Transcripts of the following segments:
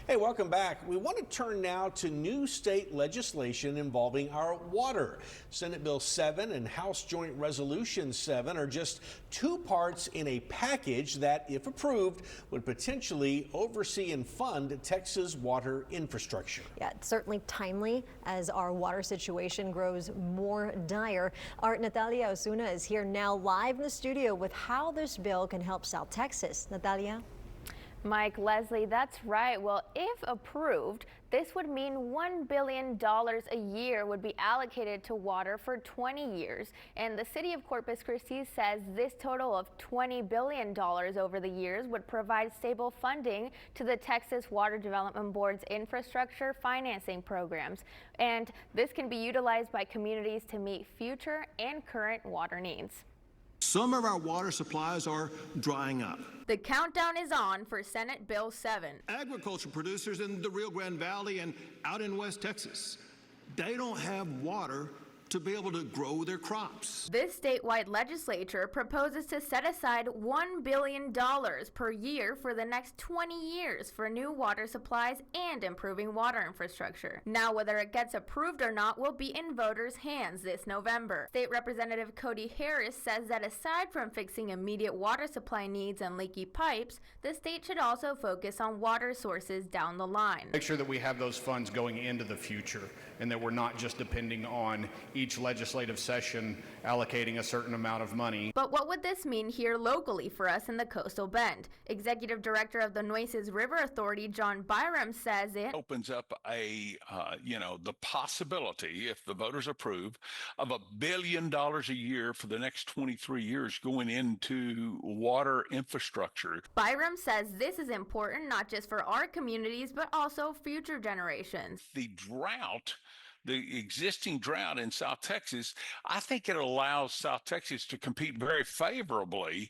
Hey, welcome back. We want to turn now to new state legislation involving our water. Senate Bill 7 and House Joint Resolution 7 are just two parts in a package that, if approved, would potentially oversee and fund Texas water infrastructure. Yeah, it's certainly timely as our water situation grows more dire. Our Natalia Osuna is here now live in the studio with how this bill can help South Texas. Natalia? Mike, Leslie, that's right. Well, if approved, this would mean $1 billion a year would be allocated to water for 20 years. And the city of Corpus Christi says this total of $20 billion over the years would provide stable funding to the Texas Water Development Board's infrastructure financing programs. And this can be utilized by communities to meet future and current water needs. Some of our water supplies are drying up. The countdown is on for Senate Bill 7. Agriculture producers in the Rio Grande Valley and out in West Texas, they don't have water to be able to grow their crops. This statewide legislature proposes to set aside $1 billion per year for the next 20 years for new water supplies and improving water infrastructure. Now, whether it gets approved or not will be in voters' hands this November. State Representative Cody Harris says that aside from fixing immediate water supply needs and leaky pipes, the state should also focus on water sources down the line. Make sure that we have those funds going into the future and that we're not just depending on each legislative session allocating a certain amount of money. But what would this mean here locally for us in the Coastal Bend? Executive Director of the Nueces River Authority, John Byram, says it opens up the possibility, if the voters approve, of $1 billion a year for the next 23 years going into water infrastructure. Byram says this is important not just for our communities, but also future generations. The existing drought in South Texas, I think it allows South Texas to compete very favorably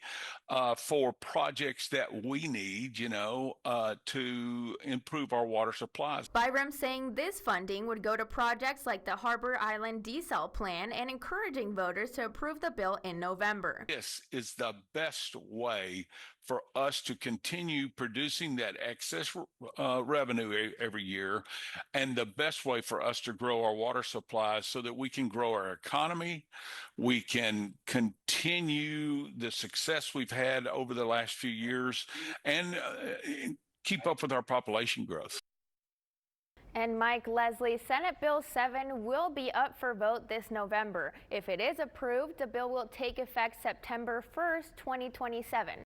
for projects that we need, to improve our water supplies. Byram saying this funding would go to projects like the Harbor Island desal plan and encouraging voters to approve the bill in November. This is the best way for us to continue producing that excess revenue every year, and the best way for us to grow our water supplies so that we can grow our economy, we can continue the success we've had over the last few years, and keep up with our population growth. And Mike, Leslie, Senate Bill 7 will be up for vote this November. If it is approved, the bill will take effect September 1st, 2027.